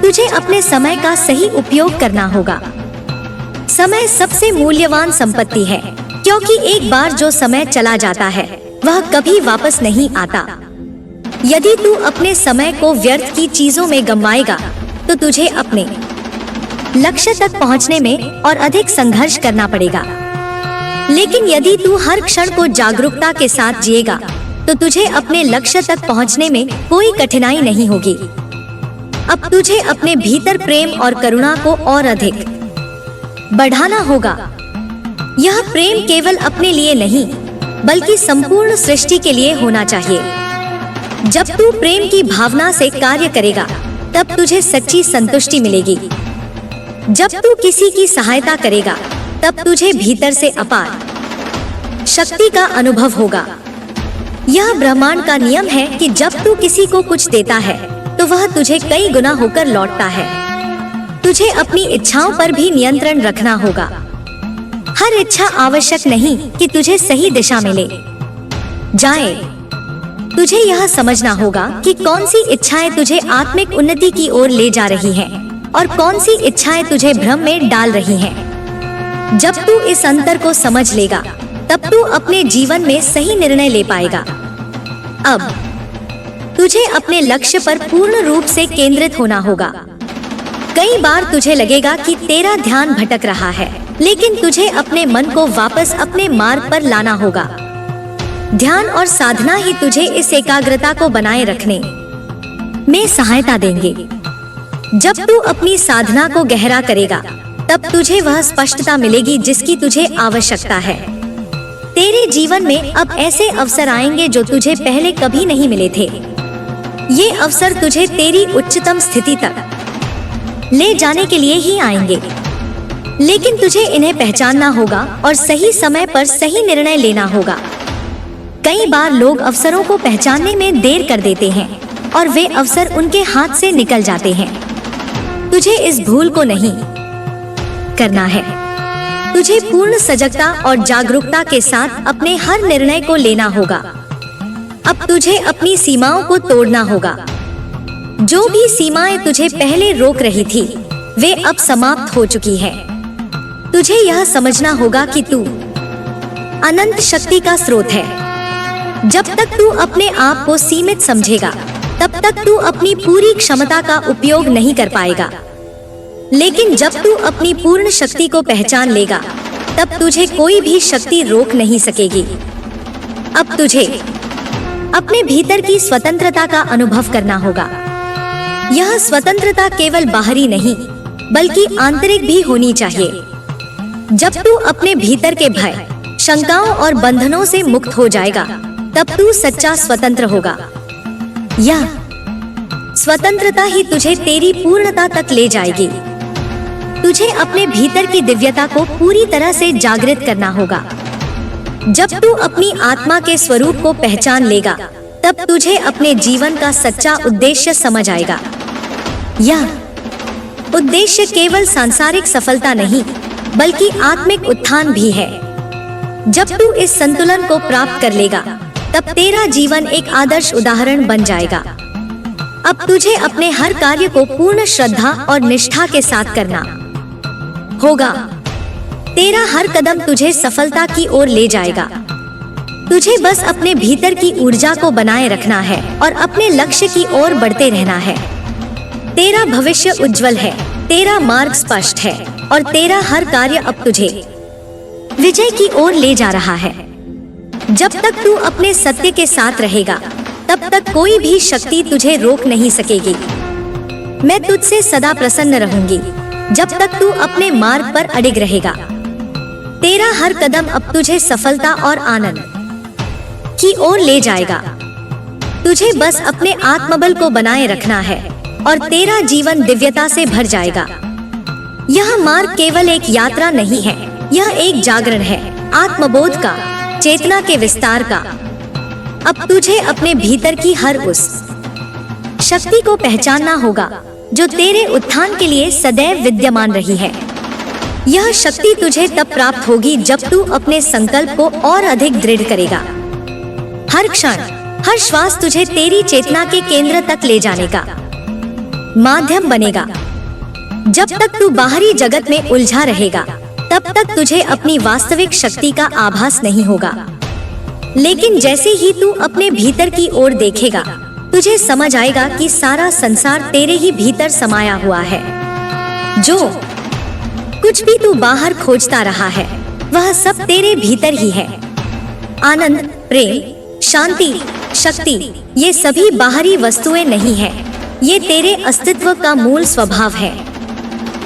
A: तुझे अपने समय का सही उपयोग करना होगा। समय सबसे मूल्यवान संपत्ति है, क्योंकि एक बार जो समय चला जाता है वह कभी वापस नहीं आता। यदि तू अपने समय को व्यर्थ की चीजों में गंवाएगा तो तुझे अपने लक्ष्य तक पहुंचने में और अधिक संघर्ष करना पड़ेगा। लेकिन यदि तू हर क्षण को जागरूकता के साथ जिएगा तो तुझे अपने लक्ष्य तक पहुंचने में कोई कठिनाई नहीं होगी। अब तुझे अपने भीतर प्रेम और करुणा को और अधिक बढ़ाना होगा। यह प्रेम केवल अपने लिए नहीं, बल्कि संपूर्ण सृष्टि के लिए होना चाहिए। जब तू प्रेम की भावना से कार्य करेगा, तब तुझे सच्ची संतुष्टि मिलेगी। जब तू किसी की सहायता करेगा, तब तुझे भीतर से अपार शक्ति का अनुभव होगा। यह ब्रह्मांड का नियम है कि जब तू किसी को कुछ देता है तो वह तुझे कई गुना होकर लौटता है। तुझे अपनी इच्छाओं पर भी नियंत्रण रखना होगा। हर इच्छा आवश्यक नहीं कि तुझे सही दिशा मिले जाए। तुझे यह समझना होगा कि कौन सी इच्छाएं तुझे आत्मिक उन्नति की ओर ले जा रही हैं और कौन सी इच्छाएं तुझे भ्रम में डाल रही हैं। जब तू इस अंतर को समझ लेगा, तब तू अपने जीवन में सही निर्णय ले पाएगा। अब तुझे अपने लक्ष्य पर पूर्ण रूप से केंद्रित होना होगा। कई बार तुझे लगेगा कि तेरा ध्यान भटक रहा है, लेकिन तुझे अपने मन को वापस अपने मार्ग पर लाना होगा। ध्यान और साधना ही तुझे इस एकाग्रता को बनाए रखने में सहायता देंगे। जब तू अपनी साधना को गहरा करेगा, तब तुझे वह स्पष्टता मिलेगी जिसकी तुझे आवश्यकता है। तेरे जीवन में अब ऐसे अवसर आएंगे जो तुझे पहले कभी नहीं मिले थे। ये अवसर तुझे तेरी उच्चतम स्थिति तक ले जाने के लिए ही आएंगे, लेकिन तुझे इन्हें पहचानना होगा और सही समय पर सही निर्णय लेना होगा। कई बार लोग अवसरों को पहचानने में देर कर देते हैं और वे अवसर उनके हाथ से निकल जाते हैं। तुझे इस भूल को नहीं करना है। तुझे पूर्ण सजगता और जागरूकता के साथ अपने हर निर्णय को लेना होगा। अब तुझे अपनी सीमाओं को तोड़ना होगा। जो भी सीमाएं तुझे पहले रोक रही थी, वे अब समाप्त हो चुकी हैं। तुझे यह समझना होगा कि तू अनंत शक्ति का स्रोत है। जब तक तू अपने आप को सीमित समझेगा, तब तक तू अपनी पूरी क्षमता का उपयोग नहीं कर पाएगा। लेकिन जब तू अपनी पूर्ण शक्ति को पहचान लेगा, तब तुझे कोई भी शक्ति रोक नहीं सकेगी। अब तुझे अपने भीतर की स्वतंत्रता का अनुभव करना होगा। यह स्वतंत्रता केवल बाहरी नहीं, बल्कि आंतरिक भी होनी चाहिए। जब तू अपने भीतर के भय, शंकाओं और बंधनों से मुक्त हो जाएगा, तब तू सच्चा स्वतंत्र होगा। यह स्वतंत्रता ही तुझे तेरी पूर्णता तक ले जाएगी। तुझे अपने भीतर की दिव्यता को पूरी तरह से जागृत करना होगा। जब तू अपनी आत्मा के स्वरूप को पहचान लेगा, तब तुझे अपने जीवन का सच्चा उद्देश्य समझ आएगा। यह उद्देश्य केवल सांसारिक सफलता नहीं, बल्कि आत्मिक उत्थान भी है। जब तू इस संतुलन को प्राप्त कर लेगा, तब तेरा जीवन एक आदर्श उदाहरण बन जाएगा। अब तुझे अपने हर कार्य को पूर्ण श्रद्धा और निष्ठा के साथ करना होगा। तेरा हर कदम तुझे सफलता की ओर ले जाएगा। तुझे बस अपने भीतर की ऊर्जा को बनाए रखना है और अपने लक्ष्य की ओर बढ़ते रहना है। तेरा भविष्य उज्जवल है, तेरा मार्ग स्पष्ट है और तेरा हर कार्य अब तुझे विजय की ओर ले जा रहा है। जब तक तू अपने सत्य के साथ रहेगा, तब तक कोई भी शक्ति तुझे रोक नहीं सकेगी। मैं तुझसे सदा प्रसन्न रहूंगी जब तक तू अपने मार्ग पर अडिग रहेगा। तेरा हर कदम अब तुझे सफलता और आनंद की ओर ले जाएगा। तुझे बस अपने आत्मबल को बनाए रखना है और तेरा जीवन दिव्यता से भर जाएगा। यह मार्ग केवल एक यात्रा नहीं है, यह एक जागरण है, आत्मबोध का, चेतना के विस्तार का। अब तुझे अपने भीतर की हर उस शक्ति को पहचानना होगा जो तेरे उत्थान के लिए सदैव विद्यमान रही है। यह शक्ति तुझे तब प्राप्त होगी जब तू अपने संकल्प को और अधिक दृढ़ करेगा। हर क्षण, हर श्वास तुझे तेरी चेतना के केंद्र तक ले जाने का माध्यम बनेगा। जब तक तू बाहरी जगत में उलझा रहेगा, तब तक तुझे अपनी वास्तविक शक्ति का आभास नहीं होगा। लेकिन जैसे ही तू अपने भीतर की ओर देखेगा, तुझे समझ आएगा कि सारा संसार तेरे ही भीतर समाया हुआ है। जो कुछ भी तू बाहर खोजता रहा है, वह सब तेरे भीतर ही है। आनंद, प्रेम, शांति, शक्ति, ये सभी बाहरी वस्तुएं नहीं है, ये तेरे अस्तित्व का मूल स्वभाव है।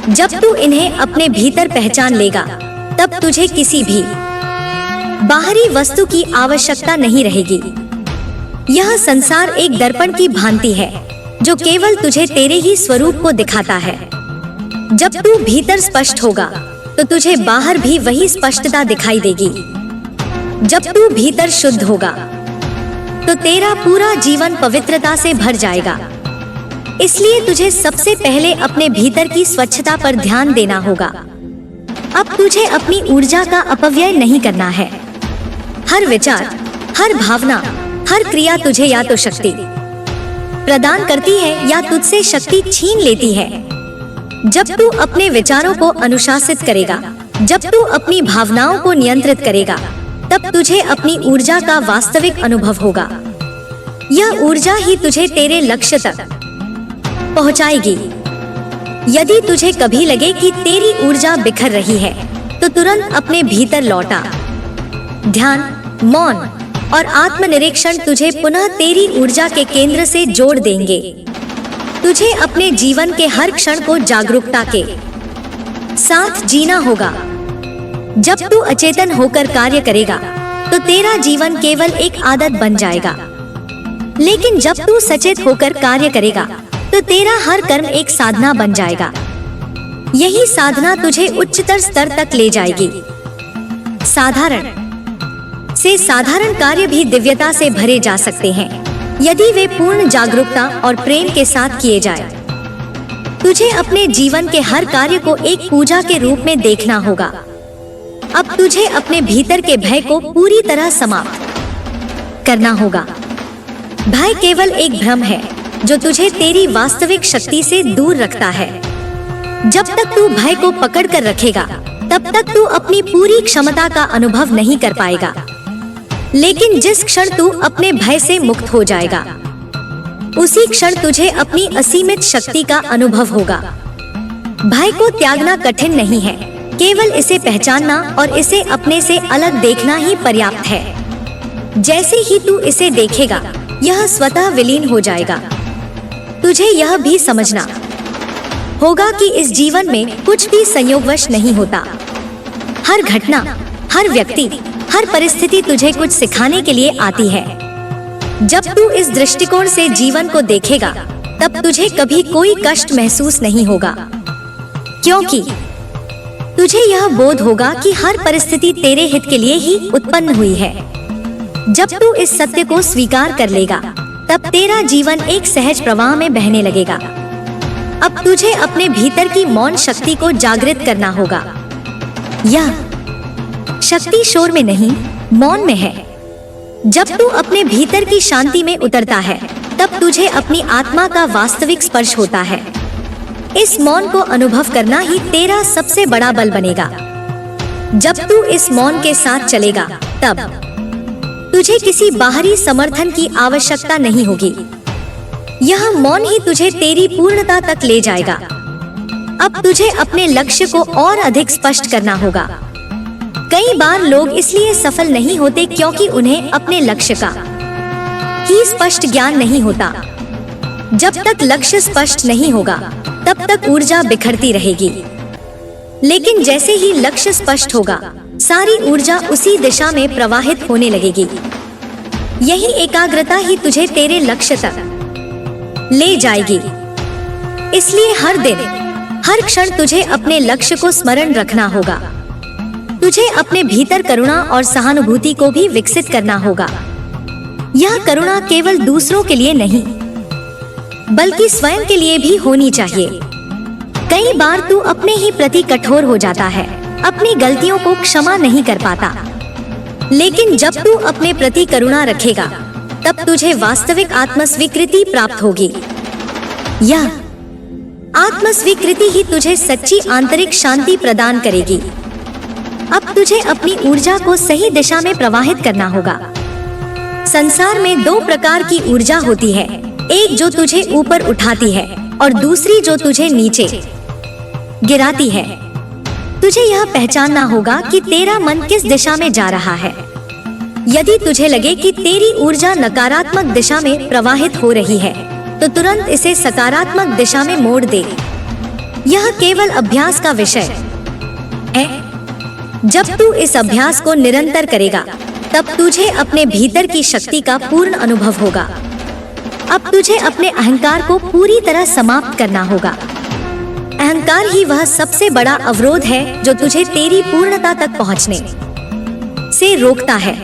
A: जब तू इन्हें अपने भीतर पहचान लेगा, तब तुझे किसी भी बाहरी वस्तु की आवश्यकता नहीं रहेगी। यह संसार एक दर्पण की भांति है जो केवल तुझे तेरे ही स्वरूप को दिखाता है। जब तू भीतर स्पष्ट होगा, तो तुझे बाहर भी वही स्पष्टता दिखाई देगी। जब तू भीतर शुद्ध होगा, तो तेरा पूरा जीवन पवित्रता से भर जाएगा। इसलिए तुझे सबसे पहले अपने भीतर की स्वच्छता पर ध्यान देना होगा। अब तुझे अपनी ऊर्जा का अपव्यय नहीं करना है। हर विचार, हर भावना, हर क्रिया तुझे या तो शक्ति प्रदान करती है या तुझसे शक्ति छीन लेती है। जब तू अपने विचारों को अनुशासित करेगा, जब तू अपनी भावनाओं को नियंत्रित करेगा, तब तुझे अपनी ऊर्जा का वास्तविक अनुभव होगा। यह ऊर्जा ही तुझे तेरे लक्ष्य तक पहुंचाएगी। यदि तुझे कभी लगे कि तेरी ऊर्जा बिखर रही है, तो तुरंत अपने भीतर लौटा। ध्यान, मौन और आत्मनिरीक्षण तुझे पुनः तेरी ऊर्जा के केंद्र से जोड़ देंगे। तुझे अपने जीवन के हर क्षण को जागरूकता के साथ जीना होगा। जब तू अचेतन होकर कार्य करेगा, तो तेरा जीवन केवल एक आदत बन जाएगा। लेकिन जब तू सचेत होकर कार्य करेगा, तो तेरा हर कर्म एक साधना बन जाएगा। यही साधना तुझे उच्चतर स्तर तक ले जाएगी। साधारण से साधारण कार्य भी दिव्यता से भरे जा सकते हैं, यदि वे पूर्ण जागरूकता और प्रेम के साथ किए जाए। तुझे अपने जीवन के हर कार्य को एक पूजा के रूप में देखना होगा। अब तुझे अपने भीतर के भय को पूरी तरह समाप्त करना होगा। भय केवल एक भ्रम है जो तुझे तेरी वास्तविक शक्ति से दूर रखता है। जब तक तू भय को पकड़ कर रखेगा, तब तक तू अपनी पूरी क्षमता का अनुभव नहीं कर पाएगा। लेकिन जिस क्षण तू अपने भय से मुक्त हो जाएगा, उसी क्षण तुझे अपनी असीमित शक्ति का अनुभव होगा। भय को त्यागना कठिन नहीं है, केवल इसे पहचानना और इसे अपने से अलग देखना ही पर्याप्त है। जैसे ही तू इसे देखेगा, यह स्वतः विलीन हो जाएगा। तुझे यह भी समझना होगा कि इस जीवन में कुछ भी संयोगवश नहीं होता। हर घटना, हर व्यक्ति, हर परिस्थिति तुझे कुछ सिखाने के लिए आती है। जब तू इस दृष्टिकोण से जीवन को देखेगा, तब तुझे कभी कोई कष्ट महसूस नहीं होगा, क्योंकि तुझे यह बोध होगा कि हर परिस्थिति तेरे हित के लिए ही उत्पन्न हुई है। जब तू इस सत्य को स्वीकार कर लेगा, तब तेरा जीवन एक सहज प्रवाह में बहने लगेगा। अब तुझे अपने भीतर की मौन शक्ति को जागृत करना होगा। यह शक्ति शोर में नहीं, मौन में है। जब तू अपने भीतर की शांति में उतरता है, तब तुझे अपनी आत्मा का वास्तविक स्पर्श होता है। इस मौन को अनुभव करना ही तेरा सबसे बड़ा बल बनेगा। जब तू इस मौन के साथ चलेगा, तब तुझे किसी बाहरी समर्थन की आवश्यकता नहीं होगी। यह मौन ही तुझे तेरी पूर्णता तक ले जाएगा। अब तुझे अपने लक्ष्य को और अधिक स्पष्ट करना होगा। कई बार लोग इसलिए सफल नहीं होते क्योंकि उन्हें अपने लक्ष्य का ही स्पष्ट ज्ञान नहीं होता। जब तक लक्ष्य स्पष्ट नहीं होगा तब तक ऊर्जा बिखरती रहेगी, लेकिन जैसे ही लक्ष्य स्पष्ट होगा सारी ऊर्जा उसी दिशा में प्रवाहित होने लगेगी। यही एकाग्रता ही तुझे तेरे लक्ष्य तक ले जाएगी। इसलिए हर दिन हर क्षण तुझे अपने लक्ष्य को स्मरण रखना होगा। तुझे अपने भीतर करुणा और सहानुभूति को भी विकसित करना होगा। यह करुणा केवल दूसरों के लिए नहीं बल्कि स्वयं के लिए भी होनी चाहिए। कई बार तू अपने ही प्रति कठोर हो जाता है, अपनी गलतियों को क्षमा नहीं कर पाता, लेकिन जब तू अपने प्रति करुणा रखेगा तब तुझे वास्तविक आत्मस्वीकृति प्राप्त होगी। यह आत्मस्वीकृति ही तुझे सच्ची आंतरिक शांति प्रदान करेगी। अब तुझे अपनी ऊर्जा को सही दिशा में प्रवाहित करना होगा। संसार में दो प्रकार की ऊर्जा होती है, एक जो तुझे ऊपर उठाती है और दूसरी जो तुझे नीचे गिराती है। तुझे यह पहचानना होगा कि तेरा मन किस दिशा में जा रहा है। यदि तुझे लगे कि तेरी ऊर्जा नकारात्मक दिशा में प्रवाहित हो रही है तो तुरंत इसे सकारात्मक दिशा में मोड़ दे। यह केवल अभ्यास का विषय है। जब तू इस अभ्यास को निरंतर करेगा तब तुझे अपने भीतर की शक्ति का पूर्ण अनुभव होगा। अब तुझे अपने अहंकार को पूरी तरह समाप्त करना होगा। अहंकार ही वह सबसे बड़ा अवरोध है जो तुझे तेरी पूर्णता तक पहुंचने से रोकता है।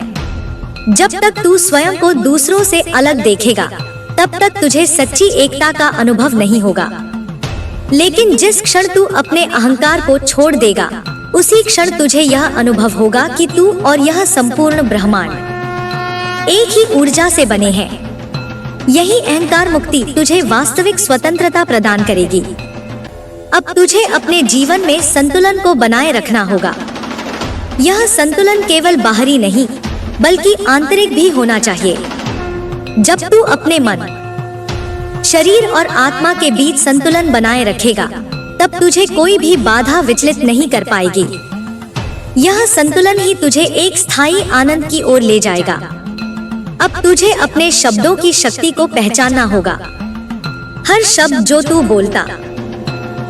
A: जब तक तू स्वयं को दूसरों से अलग देखेगा तब तक तुझे सच्ची एकता का अनुभव नहीं होगा। लेकिन जिस क्षण तू अपने अहंकार को छोड़ देगा उसी क्षण तुझे यह अनुभव होगा कि तू और यह संपूर्ण ब्रह्मांड एक ही ऊर्जा से बने हैं। यही अहंकार मुक्ति तुझे वास्तविक स्वतंत्रता प्रदान करेगी। अब तुझे अपने जीवन में संतुलन को बनाए रखना होगा। यह संतुलन केवल बाहरी नहीं बल्कि आंतरिक भी होना चाहिए। जब तू अपने मन, शरीर और आत्मा के बीच संतुलन बनाए रखेगा तब तुझे कोई भी बाधा विचलित नहीं कर पाएगी। यह संतुलन ही तुझे एक स्थायी आनंद की ओर ले जाएगा। अब तुझे अपने शब्दों की शक्ति को पहचानना होगा। हर शब्द जो तू बोलता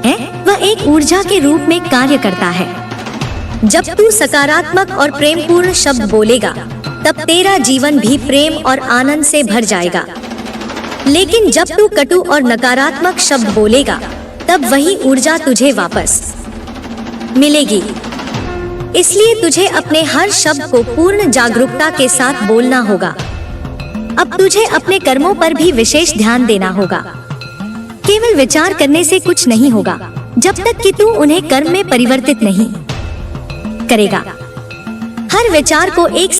A: है वह एक ऊर्जा के रूप में कार्य करता है। जब तू सकारात्मक और प्रेमपूर्ण शब्द बोलेगा तब तेरा जीवन भी प्रेम और आनंद से भर जाएगा। लेकिन जब तू कटु और नकारात्मक शब्द बोलेगा तब वही ऊर्जा तुझे वापस मिलेगी। इसलिए तुझे अपने हर शब्द को पूर्ण जागरूकता के साथ बोलना होगा। अब तुझे अपने कर्मों पर भी विशेष ध्यान देना होगा। केवल विचार करने से कुछ नहीं होगा जब तक कि तू उन्हें कर्म में परिवर्तित नहीं करेगा। हर विचार को एक